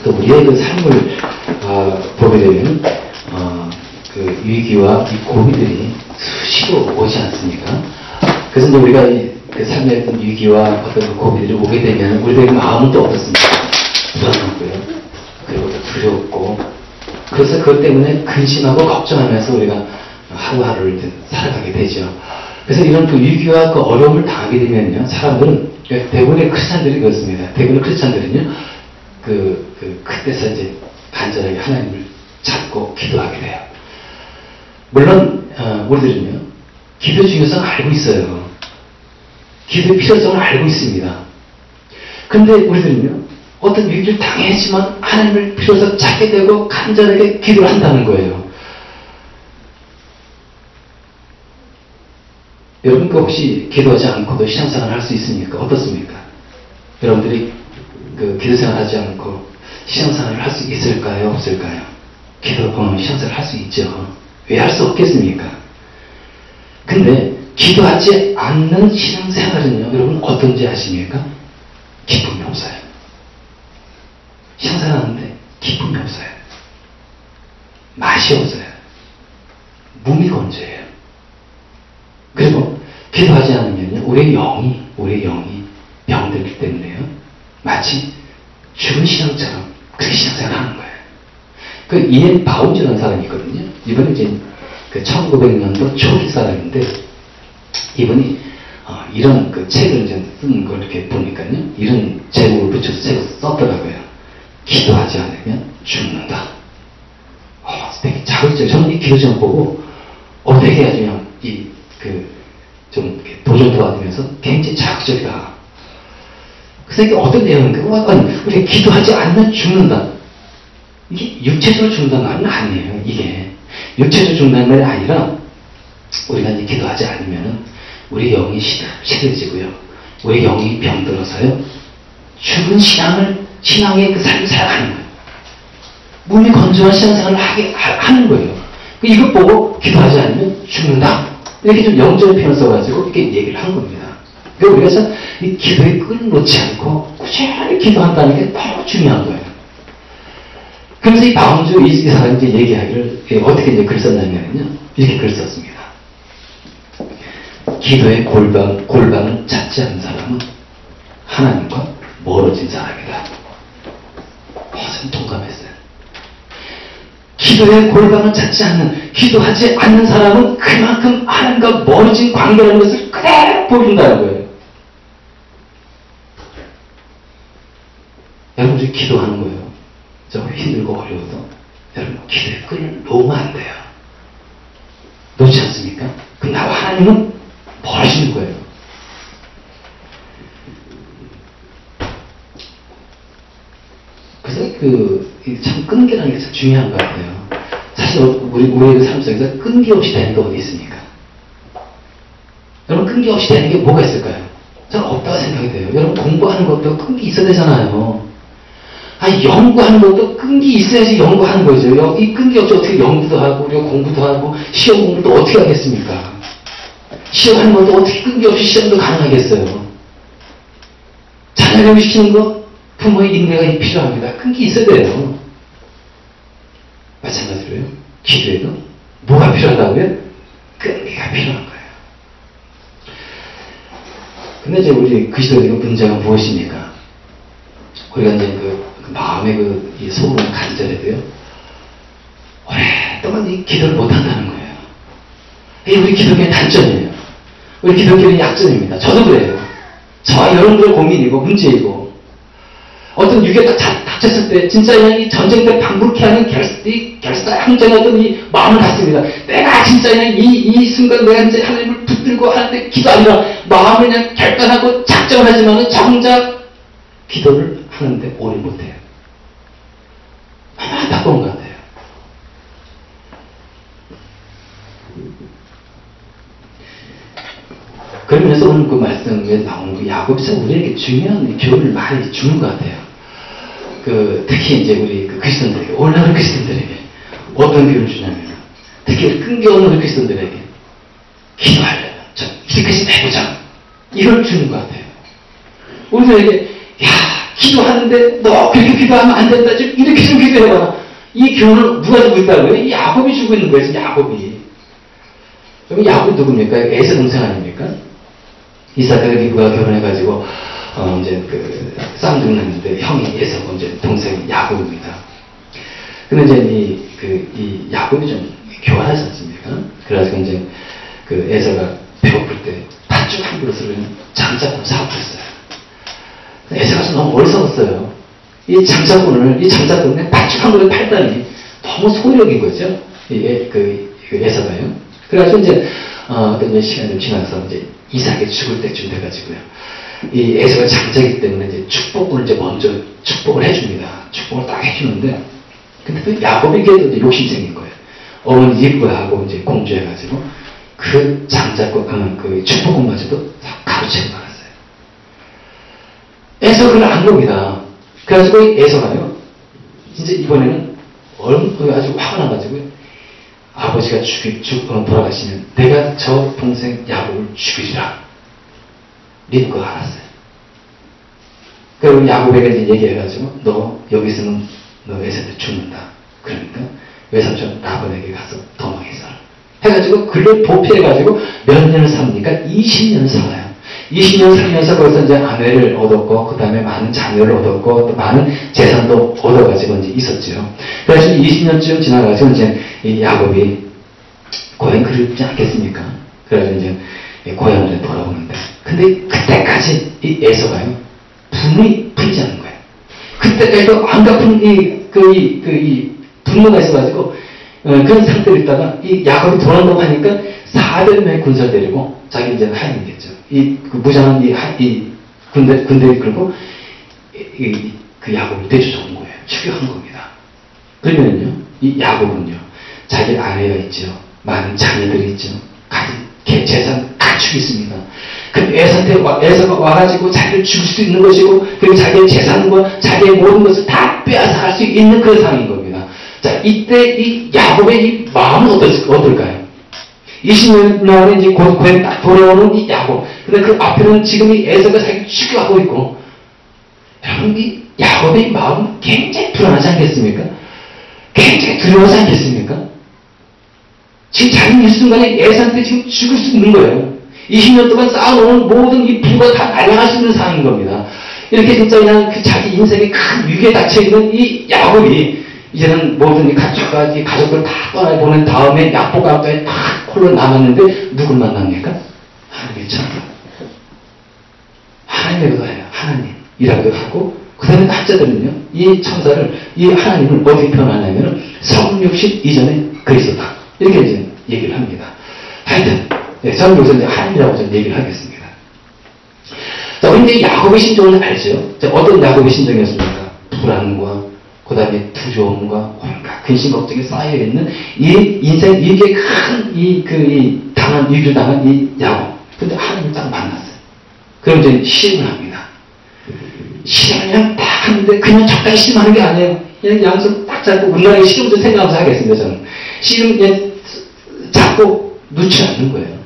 또 우리의 그 삶을 보게 되면 그 위기와 이 고비들이 수시로 오지 않습니까? 그래서 이제 우리가 그 삶의 어떤 위기와 어떤 그 고비들이 오게 되면 우리의 마음은 또 어떻습니까? 불안하고요. 그리고 또 두렵고, 그래서 그것 때문에 근심하고 걱정하면서 우리가 하루하루를 살아가게 되죠. 그래서 이런 그 위기와 그 어려움을 당하게 되면요, 사람들은, 대부분의 크리스찬들이 그렇습니다. 대부분의 크리스찬들은요, 그때서 이제 간절하게 하나님을 찾고 기도하게 돼요. 물론, 우리들은요, 기도 중요성을 알고 있어요. 기도의 필요성을 알고 있습니다. 근데 우리들은요, 어떤 위기를 당했지만 하나님을 필요해서 찾게 되고 간절하게 기도를 한다는 거예요. 여러분, 혹시 기도하지 않고도 신앙생활을 할 수 있습니까? 어떻습니까? 여러분들이 기도생활 하지 않고 신앙생활을 할 수 있을까요? 없을까요? 신앙생활을 할 수 있죠. 왜 할 수 없겠습니까? 근데 기도하지 않는 신앙생활은요, 여러분 어떤지 아십니까? 기쁨이 없어요. 신앙생활 하는데 기쁨이 없어요. 맛이 없어요. 무미건조해요. 그리고 기도하지 않으면요, 우리의 영이 병들기 때문에요, 마치 죽은 신앙처럼 그렇게 신앙생활을 하는 거예요. 그 이엔 바운즈라는 사람이 있거든요. 이분은 이제 그 1900년도 초기 사람인데, 이분이 이런 그 책을 이제 쓴 걸 이렇게 보니까요, 이런 제목을 붙여서 책을 썼더라고요. 기도하지 않으면 죽는다. 되게 자극적이죠. 저는 이 기도 제목 보고 되게 아주 그냥 좀 도전 도와주면서 굉장히 자극적이다. 그래서 이게 어떤 내용인가? 우리가 기도하지 않으면 죽는다. 이게 육체적으로 죽는다는 말은 아니에요. 이게 육체적으로 죽는다는 말이 아니라, 우리가 이제 기도하지 않으면 우리 영이 시들해지고요, 우리 영이 병들어서요, 죽은 신앙의 그 삶을 살아가는 거예요. 몸이 건조한 신앙생활을 하는 거예요. 이것 보고 기도하지 않으면 죽는다. 이렇게 좀 영적인 표현을 써가지고 이렇게 얘기를 한 겁니다. 그러니까 우리가 이 기도에 끈을 놓지 않고 꾸준히 기도한다는 게 너무 중요한 거예요. 그래서 이 바운즈 이 사람이 이제 얘기하기를 어떻게 이제 글 썼냐면요, 이렇게 글 썼습니다. 기도의 골방을 찾지 않는 사람은 하나님과 멀어진 사람이다. 저는 동감했어요. 기도의 골방을 찾지 않는, 기도하지 않는 사람은 그만큼 하나님과 멀어진 관계라는 것을 그대로 보여준다는 거예요. 여러분들이 기도하는 거예요. 좀 힘들고 어려워도 여러분 기도의 끈을 놓으면 안 돼요. 놓지 않습니까? 그 나와 하나님은 멀어지는 거예요. 그래서 참 끈기라는 게 참 중요한 것 같아요. 사실 우리의 삶 속에서 끈기 없이 되는 게 어디 있습니까? 여러분, 끈기 없이 되는 게 뭐가 있을까요? 저는 없다고 생각이 돼요. 여러분, 공부하는 것도 끈기 있어야 되잖아요. 연구하는 것도 끈기 있어야지 연구하는 거죠. 이 끈기 없이 어떻게 연구도 하고, 우리가 공부도 하고, 시험 공부도 어떻게 하겠습니까? 시험하는 것도 어떻게 끈기 없이 시험도 가능하겠어요? 자녀 교육시키는 거, 부모의 인내가 필요합니다. 끈기 있어야 돼요. 마찬가지로요, 기도에도 뭐가 필요하다고요? 끈기가 필요한 거예요. 근데 이제 우리 그리스도의 문제가 무엇입니까? 우리가 이제 그 마음의 이 소원을 간절해도요, 오랫동안 이 기도를 못한다는 거예요. 이게 우리 기독교의 단점이에요. 우리 기독교의 약점입니다. 저도 그래요. 저와 여러분들의 고민이고 문제이고, 어떤 위기가 딱 닥쳤을 때 진짜 그냥 이 전쟁 때 방불케 하는 항쟁하던 이 마음을 갖습니다. 내가 진짜 그냥 이 순간 내가 이제 하나님을 붙들고 하는데 기도하느라 마음을 그냥 결단하고 작정을 하지만은 정작 기도를 하는데 오래 못해요. 안타까운 것 같아요. 그러면서 오늘 그 말씀에 나오는 그 야고보서 우리에게 중요한 교훈을 많이 주는 것 같아요. 특히 이제 우리 그리스도인들에게, 올라오는 그리스도인들에게 어떤 교훈을 주냐면, 특히 끈기 없는 그리스도인들에게 기도하려면 좀 이렇게까지 해보자, 이걸 주는 것 같아요. 우리들에게 기도하는데 너 그렇게 기도하면 안 된다. 좀 이렇게 좀 기도해봐. 이 교훈을 누가 주고 있다고요? 이 야곱이 주고 있는 거예요. 야곱이. 그럼 야곱이 누굽니까? 에서 동생 아닙니까? 이삭과 리브가 결혼해가지고 이제 쌍둥이 났는데 형이 에서고 이제 동생이 야곱입니다. 근데 이제 이 야곱이 좀 교활하지 않습니까? 그래가지고 이제 에서가 배고플 때 팥죽 한 그릇을 장작으로 사버렸어요. 에서가 너무 어리석었어요. 이 장작꾼에 팥죽 한 그릇 팔다니 너무 소력인 거죠. 에서가요. 그래가지고 이제 어떤 시간이 좀 지나서 이제 이삭이 죽을 때쯤 돼가지고요. 이 에서가 장자이기 때문에 이제 축복을 이제 먼저 축복을 해줍니다. 축복을 딱 해주는데, 근데 또 야곱에게도 이제 욕심생긴 거예요. 어머니 리브하고 이제 공주해가지고 그 장자권 그 축복금마저도 다 가로채고 말았어요. 에서가 그걸 안 겁니다. 그래가지고 에서가요, 이제 이번에는 아주 화가 나가지고요. 아버지가 돌아가시면 내가 저 동생 야곱을 죽이리라. 리브가 알았어요. 그리고 야곱에게 이제 얘기해가지고 너 여기 있으면 너 에서한테 죽는다. 그러니까 외삼촌 라반에게 가서 도망해 살아. 해가지고 그를 보피해가지고 몇 년을 삽니까? 20년 살아요. 20년 살면서 거기서 이제 아내를 얻었고, 그 다음에 많은 자녀를 얻었고, 또 많은 재산도 얻어가지고 이제 있었죠. 그래서 20년쯤 지나가지고 이제 이 야곱이 고향 그립지 않겠습니까? 그래서 이제 고향으로 돌아오는데, 근데 그때까지 이 에서가요, 분이 풀리지 않는 거예요. 그때까지도 안 갚은 이 분노가 있어가지고, 그런 상태로 있다가 이 야곱이 돌아온다고 하니까 400명의 군사를 데리고 자기 이제 하인이겠죠. 무장한 이 군대를 끌고 그 야곱을 내쫓아온 거예요. 추격한 겁니다. 그러면요, 이 야곱은요, 자기 아내가 있죠. 많은 자녀들이 있죠. 가진 재산 가축이 있습니다. 그 에서가 와가지고 자기를 죽일 수도 있는 것이고, 그리고 자기의 재산과 자기의 모든 것을 다 빼앗아갈 수 있는 그런 상황인 겁니다. 자, 이때 이 야곱의 이 마음은 어떨까요? 20년 만에 이제 고향 딱 돌아오는 이 야곱. 근데 그 앞에는 지금 이 에서가 자기를 추격하고 있고, 여러분, 이 야곱의 마음은 굉장히 불안하지 않겠습니까? 굉장히 두려워하지 않겠습니까? 지금 자기는 이 순간에 에서한테 지금 죽을 수 있는 거예요. 20년 동안 쌓아놓은 모든 이 부가 다 날아갈 수 있는 상황인 겁니다. 이렇게 진짜 그냥 자기 인생에 큰 위기에 닥쳐있는 이 야곱이 이제는 모든 이 가족들 다 떠나보낸 다음에 약복강가에 딱 홀로 남았는데 누굴 만납니까? 하나님의 천사. 하나님이라고도 해요. 하나님이라고도 하고, 그 다음에 학자들은요, 이 천사를, 이 하나님을 어떻게 표현하냐면 성육신 이전에 그리스도다. 이렇게 이제 얘기를 합니다. 하여튼, 저는 여기서 이제 하나님이라고 좀 얘기를 하겠습니다. 자, 우리 야곱의 심정을 알죠? 자, 어떤 야곱의 심정이었습니까? 불안과, 그 다음에 두려움과 온갖 근심 걱정이 쌓여있는 이 인생, 이게 큰 위기를 당한 이 야곱. 근데 하나님을 딱 만났어요. 그럼 이제 시험을 합니다. 시험을 그냥 딱 하는데 그냥 적당히 시험하는 게 아니에요. 그냥 양손 딱 잡고 운동하기 시험 좀 생각하면서 하겠습니다, 저는. 시험 그냥 잡고 놓지 않는 거예요.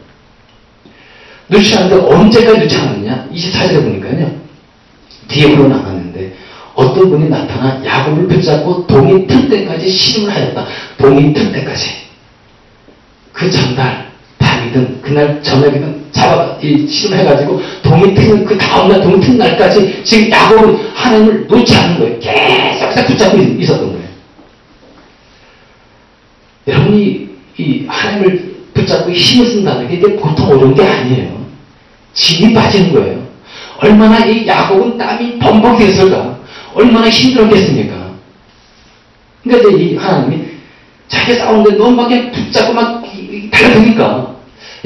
놓지 않는데 언제까지 놓지 않느냐? 24절에 보니까요. 뒤에 흘러나갔는데 어떤 분이 나타나 야곱을 붙잡고 동이 틀 때까지 시름을 하였다. 동이 틀 때까지. 그 전날 밤이든 그날 저녁이든 시름을 해가지고 동이 트는 그 다음날 동이 튼 날까지 지금 야곱은 하나님을 놓지 않는 거예요. 계속 붙잡고 있었던 거예요. 여러분이 이 하나님을 붙잡고 힘을 쓴다는 게 이게 보통 어려운 게 아니에요. 진이 빠지는 거예요. 얼마나 이 야곱은 땀이 범벅 됐을까? 얼마나 힘들었겠습니까? 그러니까 이제 이 하나님이 자기 싸우는데 너무 막 그냥 붙잡고 막 달라드니까,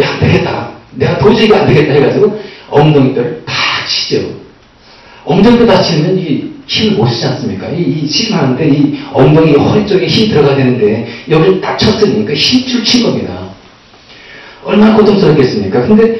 야, 안 되겠다. 내가 도저히 이거 안 되겠다 해가지고 엉덩이뼈를 다 치죠. 엉덩이뼈 다 치면 이 힘을 못 쓰지 않습니까? 이 치료하는데 이 엉덩이 허리 쪽에 힘이 들어가야 되는데 여기를 딱 쳤으니까 힘줄 친 겁니다. 얼마나 고통스럽겠습니까? 근데